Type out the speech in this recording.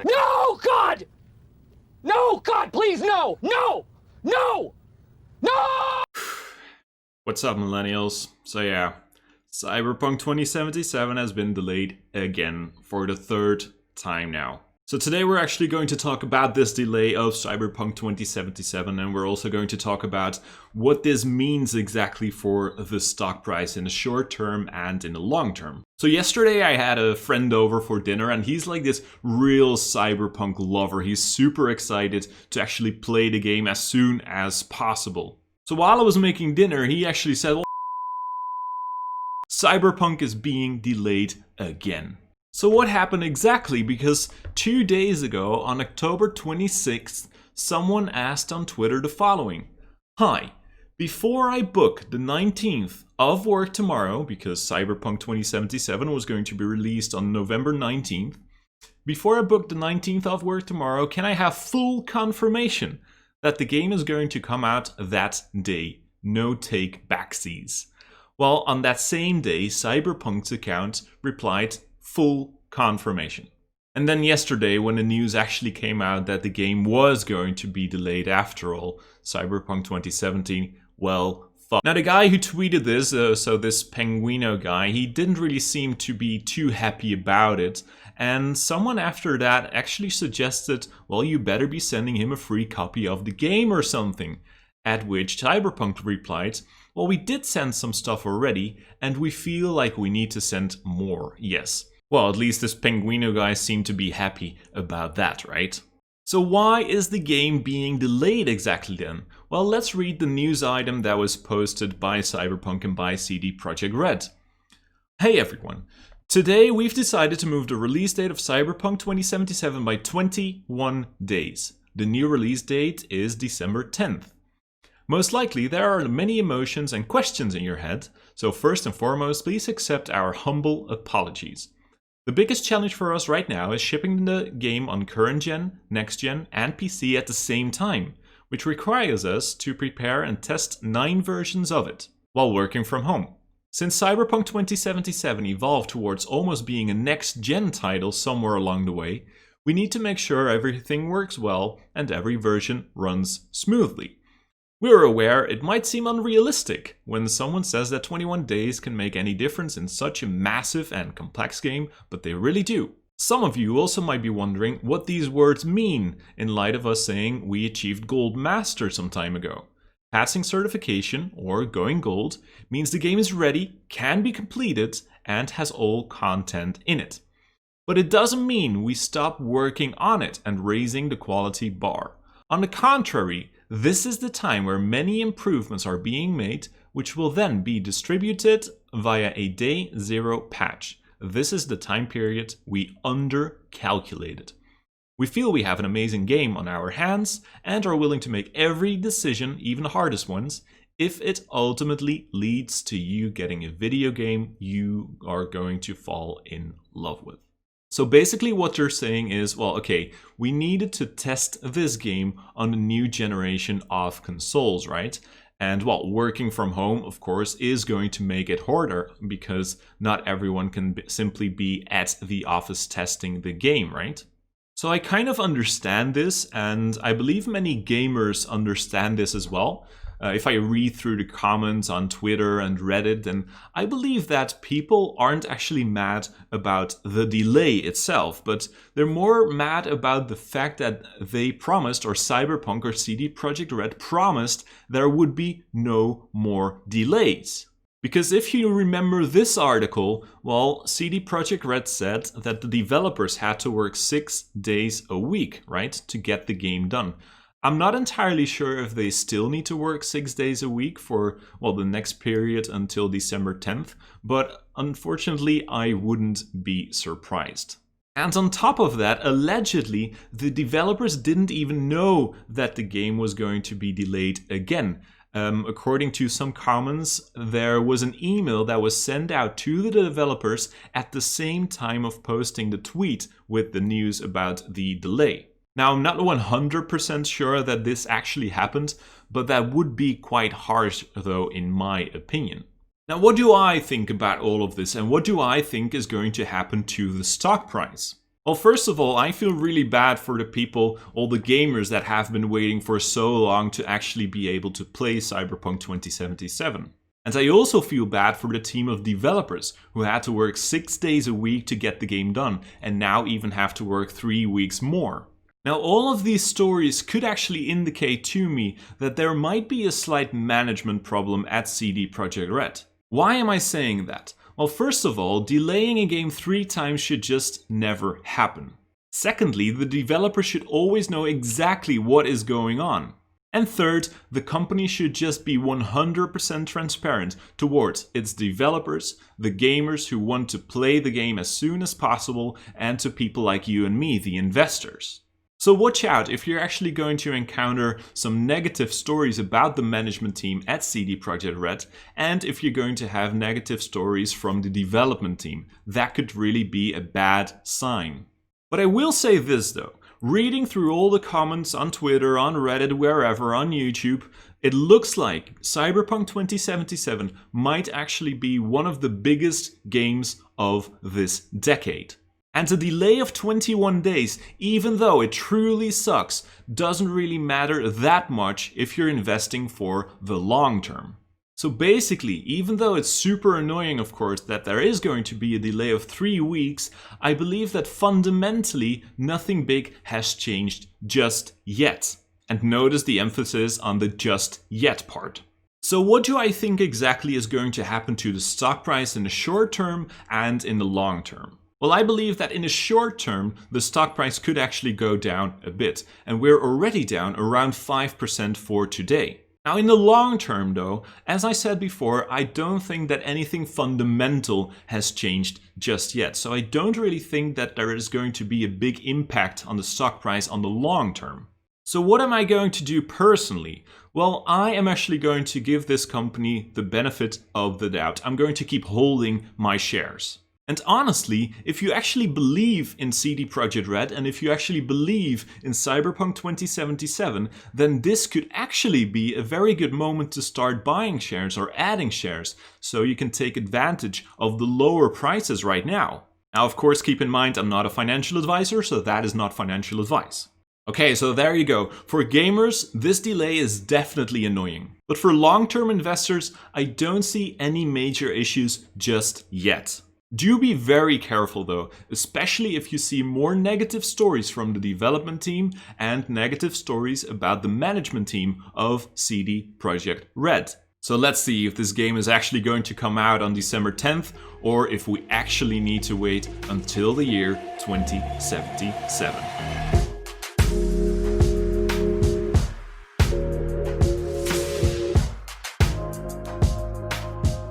No, God! No, God, please, no! No! No! No! What's up, millennials? So yeah, Cyberpunk 2077 has been delayed again for the third time now. So today we're actually going to talk about this delay of Cyberpunk 2077, and we're also going to talk about what this means exactly for the stock price in the short term and in the long term. So yesterday I had a friend over for dinner, and he's like this real Cyberpunk lover. He's super excited to actually play the game as soon as possible. So while I was making dinner, he actually said, well, Cyberpunk is being delayed again. So what happened exactly? Because 2 days ago, on October 26th, someone asked on Twitter the following. Hi, before I book the 19th of work tomorrow, because Cyberpunk 2077 was going to be released on November 19th, before I book the 19th of work tomorrow, can I have full confirmation that the game is going to come out that day? No take backsies. Well, on that same day, Cyberpunk's account replied, full confirmation. And then yesterday, when the news actually came out that the game was going to be delayed after all, Cyberpunk 2017, well, fuck. Now the guy who tweeted this, so this Penguino guy, he didn't really seem to be too happy about it. And someone after that actually suggested, well, you better be sending him a free copy of the game or something. At which Cyberpunk replied, well, we did send some stuff already, and we feel like we need to send more, yes. Well, at least this Penguino guy seemed to be happy about that, right? So why is the game being delayed exactly then? Well, let's read the news item that was posted by Cyberpunk and by CD Projekt Red. Hey everyone, today we've decided to move the release date of Cyberpunk 2077 by 21 days. The new release date is December 10th. Most likely, there are many emotions and questions in your head, so first and foremost, please accept our humble apologies. The biggest challenge for us right now is shipping the game on current gen, next gen, and PC at the same time, which requires us to prepare and test 9 versions of it, while working from home. Since Cyberpunk 2077 evolved towards almost being a next gen title somewhere along the way, we need to make sure everything works well and every version runs smoothly. We're aware it might seem unrealistic when someone says that 21 days can make any difference in such a massive and complex game, but they really do. Some of you also might be wondering what these words mean in light of us saying we achieved Gold Master some time ago. Passing certification, or going gold, means the game is ready, can be completed, and has all content in it. But it doesn't mean we stop working on it and raising the quality bar. On the contrary, this is the time where many improvements are being made, which will then be distributed via a day 0 patch. This is the time period we undercalculated. We feel we have an amazing game on our hands and are willing to make every decision, even the hardest ones, if it ultimately leads to you getting a video game you are going to fall in love with. So basically what they're saying is, well, okay, we needed to test this game on a new generation of consoles, right? And well, working from home, of course, is going to make it harder because not everyone can simply be at the office testing the game, right? So I kind of understand this, and I believe many gamers understand this as well. If I read through the comments on Twitter and Reddit, then I believe that people aren't actually mad about the delay itself, but they're more mad about the fact that they promised, or Cyberpunk or CD Projekt Red promised, there would be no more delays. Because if you remember this article, well, CD Projekt Red said that the developers had to work 6 days a week, right, to get the game done. I'm not entirely sure if they still need to work 6 days a week for, well, the next period until December 10th, but unfortunately I wouldn't be surprised. And on top of that, allegedly, the developers didn't even know that the game was going to be delayed again. According to some comments, there was an email that was sent out to the developers at the same time of posting the tweet with the news about the delay. Now, I'm not 100% sure that this actually happened, but that would be quite harsh, though, in my opinion. Now, what do I think about all of this, and what do I think is going to happen to the stock price? Well, first of all, I feel really bad for the people, all the gamers that have been waiting for so long to actually be able to play Cyberpunk 2077. And I also feel bad for the team of developers who had to work 6 days a week to get the game done and now even have to work 3 weeks more. Now, all of these stories could actually indicate to me that there might be a slight management problem at CD Projekt Red. Why am I saying that? Well, first of all, delaying a game 3 times should just never happen. Secondly, the developer should always know exactly what is going on. And third, the company should just be 100% transparent towards its developers, the gamers who want to play the game as soon as possible, and to people like you and me, the investors. So watch out if you're actually going to encounter some negative stories about the management team at CD Projekt Red, and if you're going to have negative stories from the development team. That could really be a bad sign. But I will say this though, reading through all the comments on Twitter, on Reddit, wherever, on YouTube, it looks like Cyberpunk 2077 might actually be one of the biggest games of this decade. And a delay of 21 days, even though it truly sucks, doesn't really matter that much if you're investing for the long term. So basically, even though it's super annoying, of course, that there is going to be a delay of 3 weeks, I believe that fundamentally nothing big has changed just yet. And notice the emphasis on the just yet part. So what do I think exactly is going to happen to the stock price in the short term and in the long term? Well, I believe that in the short term, the stock price could actually go down a bit, and we're already down around 5% for today. Now, in the long term though, as I said before, I don't think that anything fundamental has changed just yet. So I don't really think that there is going to be a big impact on the stock price on the long term. So what am I going to do personally? Well, I am actually going to give this company the benefit of the doubt. I'm going to keep holding my shares. And honestly, if you actually believe in CD Projekt Red and if you actually believe in Cyberpunk 2077, then this could actually be a very good moment to start buying shares or adding shares, so you can take advantage of the lower prices right now. Now, of course, keep in mind, I'm not a financial advisor, so that is not financial advice. Okay, so there you go. For gamers, this delay is definitely annoying. But for long-term investors, I don't see any major issues just yet. Do be very careful though, especially if you see more negative stories from the development team and negative stories about the management team of CD Projekt Red. So let's see if this game is actually going to come out on December 10th or if we actually need to wait until the year 2077.